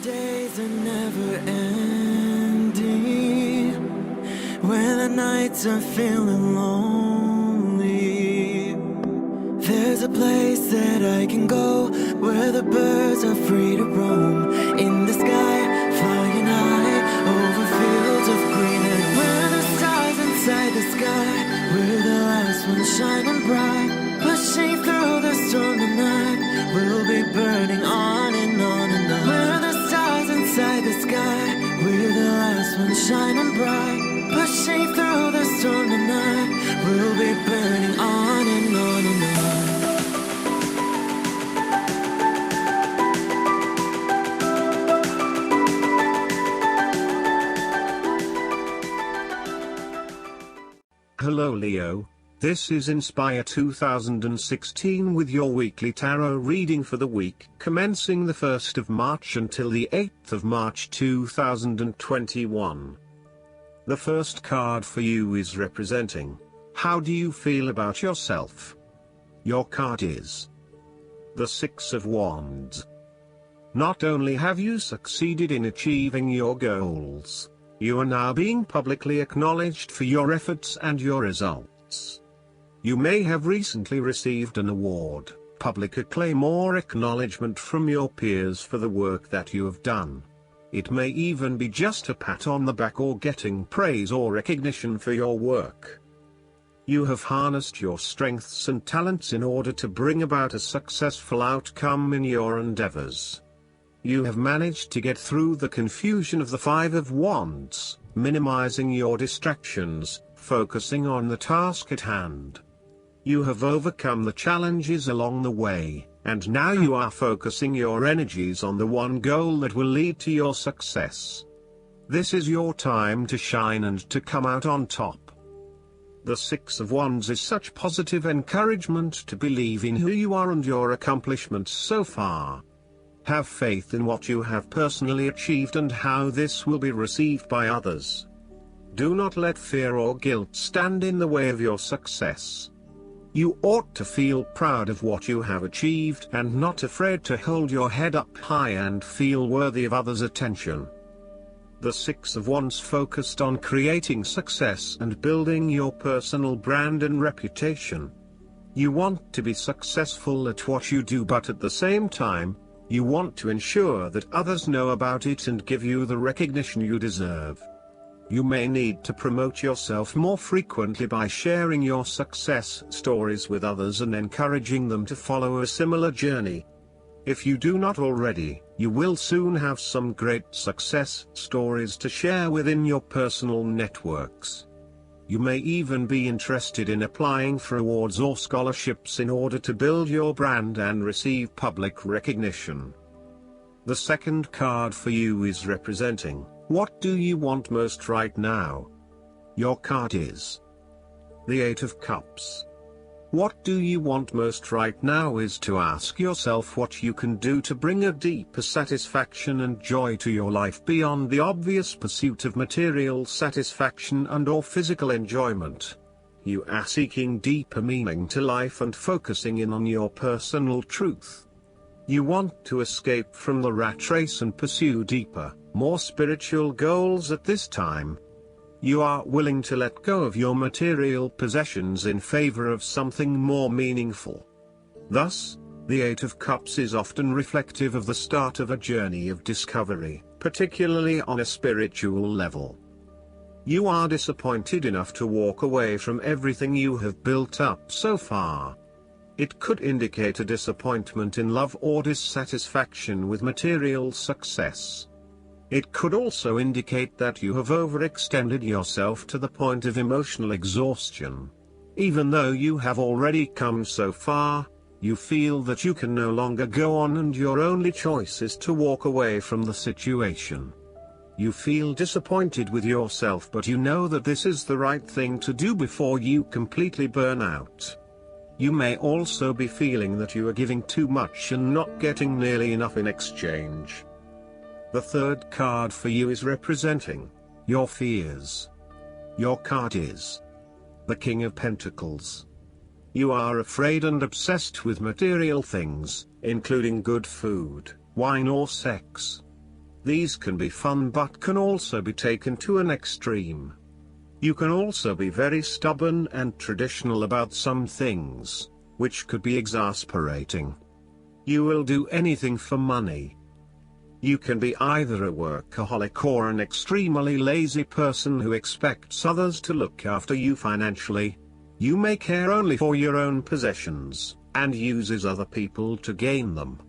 days are never ending, when the nights are feeling lonely. There's a place that I can go, where the birds are free to roam, in the sky, flying high, over fields of green. And where the stars inside the sky, we're the last ones shining bright, pushing through the storm tonight. We'll be burning on and on and on. We're the stars inside the sky, we're the last ones shining bright, pushing through the storm tonight. We'll be burning on and on and on. Hello Leo, this is Inspire 2016 with your weekly tarot reading for the week commencing the 1st of March until the 8th of March 2021. The first card for you is representing, how do you feel about yourself? Your card is the Six of Wands. Not only have you succeeded in achieving your goals, you are now being publicly acknowledged for your efforts and your results. You may have recently received an award, public acclaim or acknowledgement from your peers for the work that you have done. It may even be just a pat on the back or getting praise or recognition for your work. You have harnessed your strengths and talents in order to bring about a successful outcome in your endeavors. You have managed to get through the confusion of the Five of Wands, minimizing your distractions, focusing on the task at hand. You have overcome the challenges along the way, and now you are focusing your energies on the one goal that will lead to your success. This is your time to shine and to come out on top. The Six of Wands is such positive encouragement to believe in who you are and your accomplishments so far. Have faith in what you have personally achieved and how this will be received by others. Do not let fear or guilt stand in the way of your success. You ought to feel proud of what you have achieved and not afraid to hold your head up high and feel worthy of others' attention. The Six of Wands focused on creating success and building your personal brand and reputation. You want to be successful at what you do, but at the same time, you want to ensure that others know about it and give you the recognition you deserve. You may need to promote yourself more frequently by sharing your success stories with others and encouraging them to follow a similar journey. If you do not already, you will soon have some great success stories to share within your personal networks. You may even be interested in applying for awards or scholarships in order to build your brand and receive public recognition. The second card for you is representing, what do you want most right now? Your card is the Eight of Cups. What do you want most right now is to ask yourself what you can do to bring a deeper satisfaction and joy to your life beyond the obvious pursuit of material satisfaction and/or physical enjoyment. You are seeking deeper meaning to life and focusing in on your personal truth. You want to escape from the rat race and pursue deeper, more spiritual goals at this time. You are willing to let go of your material possessions in favor of something more meaningful. Thus, the Eight of Cups is often reflective of the start of a journey of discovery, particularly on a spiritual level. You are disappointed enough to walk away from everything you have built up so far. It could indicate a disappointment in love or dissatisfaction with material success. It could also indicate that you have overextended yourself to the point of emotional exhaustion. Even though you have already come so far, you feel that you can no longer go on and your only choice is to walk away from the situation. You feel disappointed with yourself, but you know that this is the right thing to do before you completely burn out. You may also be feeling that you are giving too much and not getting nearly enough in exchange. The third card for you is representing your fears. Your card is the King of Pentacles. You are afraid and obsessed with material things, including good food, wine or sex. These can be fun but can also be taken to an extreme. You can also be very stubborn and traditional about some things, which could be exasperating. You will do anything for money. You can be either a workaholic or an extremely lazy person who expects others to look after you financially. You may care only for your own possessions, and uses other people to gain them.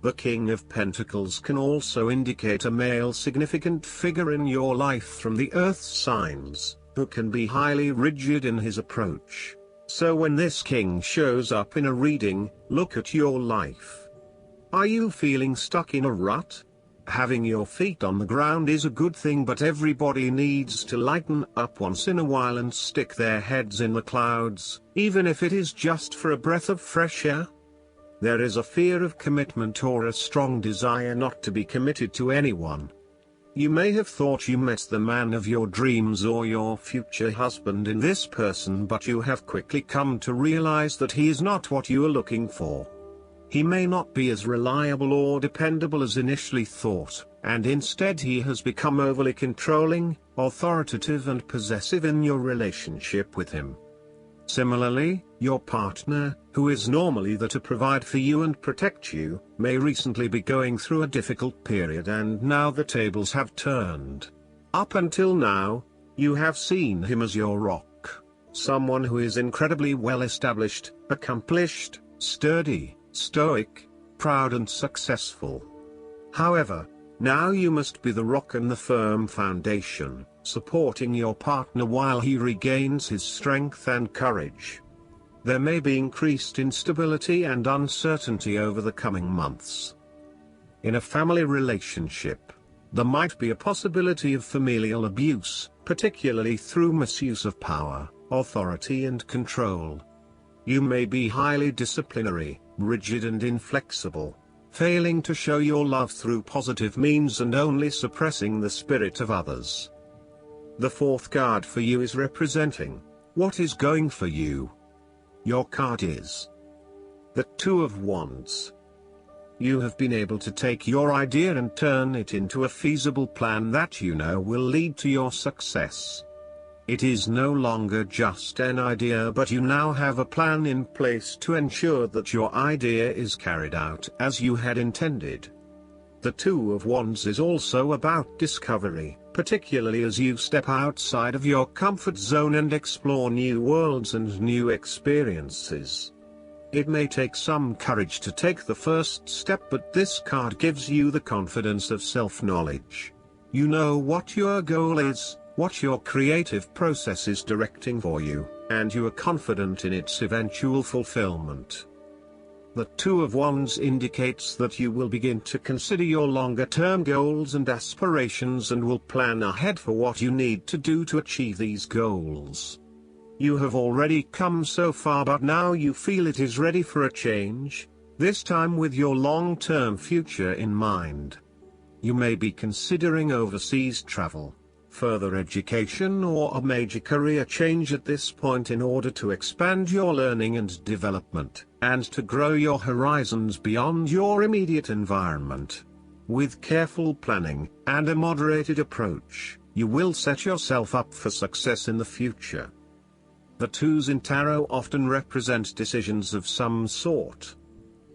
The King of Pentacles can also indicate a male significant figure in your life from the earth signs, who can be highly rigid in his approach. So when this king shows up in a reading, look at your life. Are you feeling stuck in a rut? Having your feet on the ground is a good thing, but everybody needs to lighten up once in a while and stick their heads in the clouds, even if it is just for a breath of fresh air. There is a fear of commitment or a strong desire not to be committed to anyone. You may have thought you met the man of your dreams or your future husband in this person, but you have quickly come to realize that he is not what you are looking for. He may not be as reliable or dependable as initially thought, and instead he has become overly controlling, authoritative and possessive in your relationship with him. Similarly, your partner, who is normally there to provide for you and protect you, may recently be going through a difficult period, and now the tables have turned. Up until now, you have seen him as your rock, someone who is incredibly well established, accomplished, sturdy, stoic, proud and successful. However, now you must be the rock and the firm foundation, supporting your partner while he regains his strength and courage. There may be increased instability and uncertainty over the coming months. In a family relationship, there might be a possibility of familial abuse, particularly through misuse of power, authority and control. You may be highly disciplinary, rigid and inflexible, failing to show your love through positive means and only suppressing the spirit of others. The fourth card for you is representing what is going for you. Your card is the Two of Wands. You have been able to take your idea and turn it into a feasible plan that you know will lead to your success. It is no longer just an idea, but you now have a plan in place to ensure that your idea is carried out as you had intended. The Two of Wands is also about discovery, particularly as you step outside of your comfort zone and explore new worlds and new experiences. It may take some courage to take the first step, but this card gives you the confidence of self-knowledge. You know what your goal is, what your creative process is directing for you, and you are confident in its eventual fulfillment. The Two of Wands indicates that you will begin to consider your longer-term goals and aspirations and will plan ahead for what you need to do to achieve these goals. You have already come so far, but now you feel it is ready for a change, this time with your long-term future in mind. You may be considering overseas travel, further education or a major career change at this point in order to expand your learning and development, and to grow your horizons beyond your immediate environment. With careful planning and a moderated approach, you will set yourself up for success in the future. The twos in tarot often represent decisions of some sort.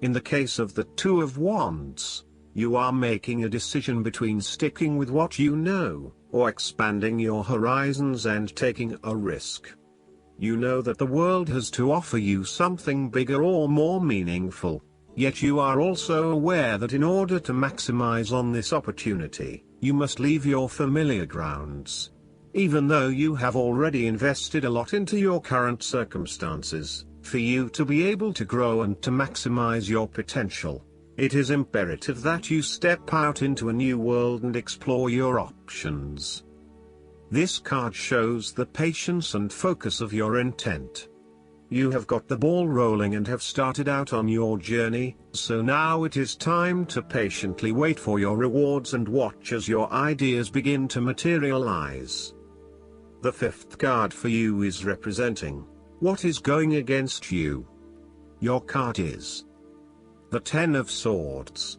In the case of the Two of Wands, you are making a decision between sticking with what you know, or expanding your horizons and taking a risk. You know that the world has to offer you something bigger or more meaningful, yet you are also aware that in order to maximize on this opportunity, you must leave your familiar grounds. Even though you have already invested a lot into your current circumstances, for you to be able to grow and to maximize your potential, it is imperative that you step out into a new world and explore your options. This card shows the patience and focus of your intent. You have got the ball rolling and have started out on your journey, so now it is time to patiently wait for your rewards and watch as your ideas begin to materialize. The fifth card for you is representing what is going against you. Your card is the Ten of Swords.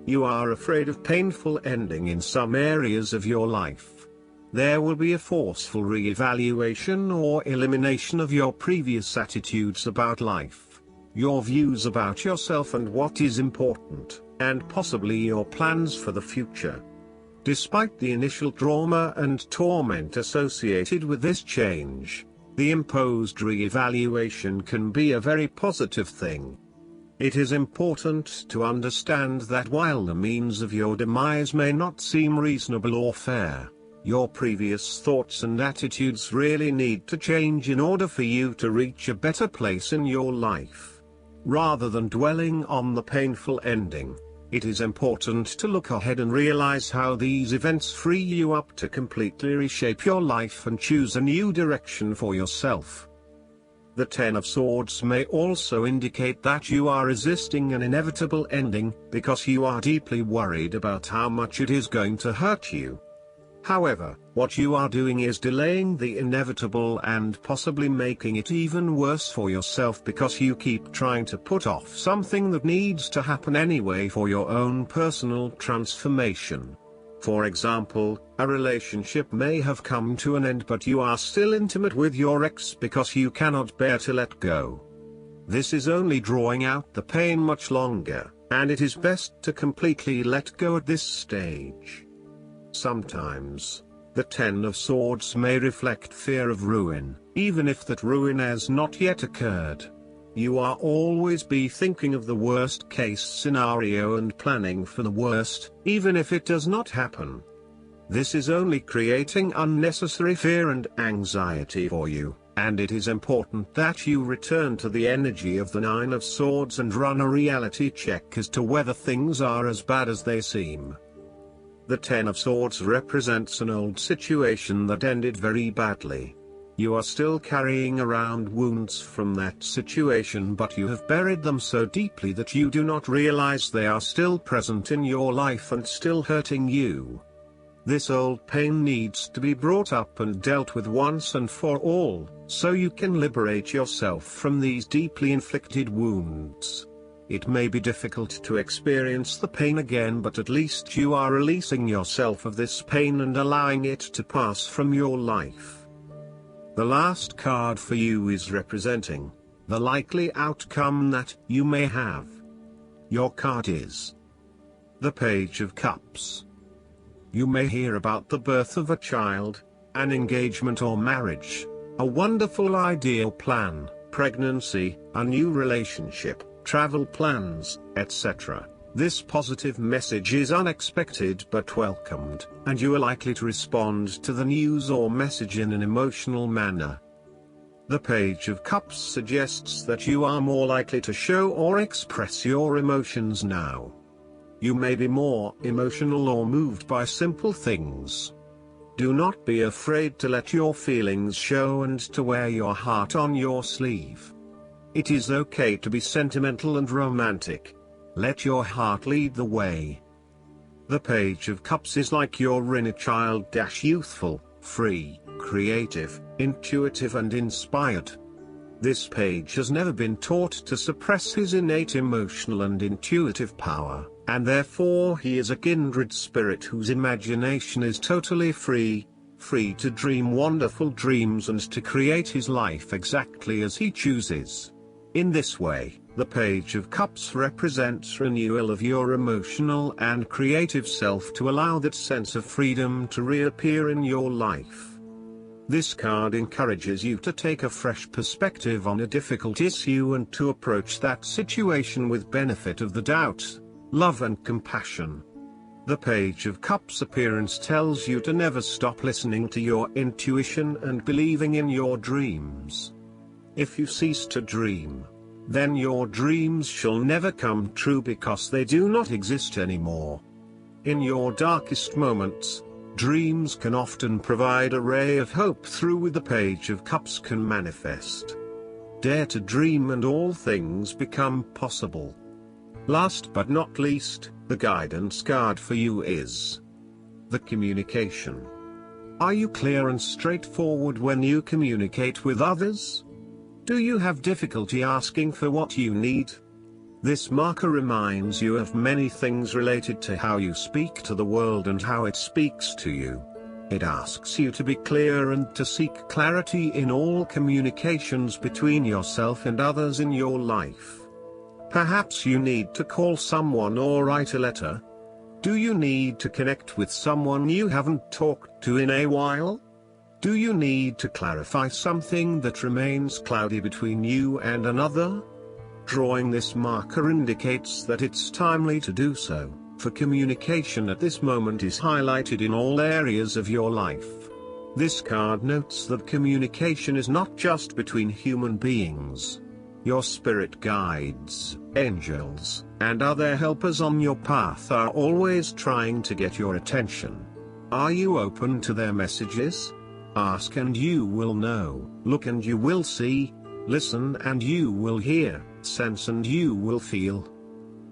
You are afraid of painful ending in some areas of your life. There will be a forceful re-evaluation or elimination of your previous attitudes about life, your views about yourself and what is important, and possibly your plans for the future. Despite the initial trauma and torment associated with this change, the imposed re-evaluation can be a very positive thing. It is important to understand that while the means of your demise may not seem reasonable or fair, your previous thoughts and attitudes really need to change in order for you to reach a better place in your life. Rather than dwelling on the painful ending, it is important to look ahead and realize how these events free you up to completely reshape your life and choose a new direction for yourself. The Ten of Swords may also indicate that you are resisting an inevitable ending because you are deeply worried about how much it is going to hurt you. However, what you are doing is delaying the inevitable and possibly making it even worse for yourself because you keep trying to put off something that needs to happen anyway for your own personal transformation. For example, a relationship may have come to an end but you are still intimate with your ex because you cannot bear to let go. This is only drawing out the pain much longer, and it is best to completely let go at this stage. Sometimes, the Ten of Swords may reflect fear of ruin, even if that ruin has not yet occurred. You are always be thinking of the worst case scenario and planning for the worst, even if it does not happen. This is only creating unnecessary fear and anxiety for you, and it is important that you return to the energy of the Nine of Swords and run a reality check as to whether things are as bad as they seem. The Ten of Swords represents an old situation that ended very badly. You are still carrying around wounds from that situation, but you have buried them so deeply that you do not realize they are still present in your life and still hurting you. This old pain needs to be brought up and dealt with once and for all, so you can liberate yourself from these deeply inflicted wounds. It may be difficult to experience the pain again, but at least you are releasing yourself of this pain and allowing it to pass from your life. The last card for you is representing the likely outcome that you may have. Your card is the Page of Cups. You may hear about the birth of a child, an engagement or marriage, a wonderful ideal plan, pregnancy, a new relationship, travel plans, etc. This positive message is unexpected but welcomed, and you are likely to respond to the news or message in an emotional manner. The Page of Cups suggests that you are more likely to show or express your emotions now. You may be more emotional or moved by simple things. Do not be afraid to let your feelings show and to wear your heart on your sleeve. It is okay to be sentimental and romantic. Let your heart lead the way. The Page of Cups is like your inner child, youthful, free, creative, intuitive and inspired. This page has never been taught to suppress his innate emotional and intuitive power, and therefore he is a kindred spirit whose imagination is totally free to dream wonderful dreams and to create his life exactly as he chooses. In this way, the Page of Cups represents renewal of your emotional and creative self to allow that sense of freedom to reappear in your life. This card encourages you to take a fresh perspective on a difficult issue and to approach that situation with benefit of the doubt, love and compassion. The Page of Cups appearance tells you to never stop listening to your intuition and believing in your dreams. If you cease to dream, then your dreams shall never come true because they do not exist anymore. In your darkest moments, dreams can often provide a ray of hope through which the Page of Cups can manifest. Dare to dream and all things become possible. Last but not least, the guidance card for you is the Communication. Are you clear and straightforward when you communicate with others? Do you have difficulty asking for what you need? This marker reminds you of many things related to how you speak to the world and how it speaks to you. It asks you to be clear and to seek clarity in all communications between yourself and others in your life. Perhaps you need to call someone or write a letter. Do you need to connect with someone you haven't talked to in a while? Do you need to clarify something that remains cloudy between you and another? Drawing this marker indicates that it's timely to do so, for communication at this moment is highlighted in all areas of your life. This card notes that communication is not just between human beings. Your spirit guides, angels, and other helpers on your path are always trying to get your attention. Are you open to their messages? Ask and you will know, look and you will see, listen and you will hear, sense and you will feel.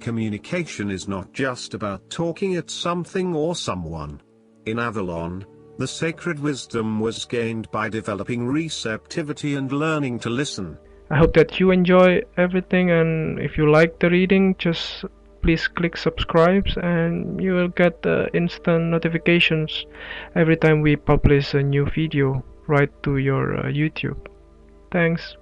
Communication is not just about talking at something or someone. In Avalon, the sacred wisdom was gained by developing receptivity and learning to listen. I hope that you enjoy everything, and if you like the reading, just please click subscribe and you will get instant notifications every time we publish a new video right to your YouTube. Thanks.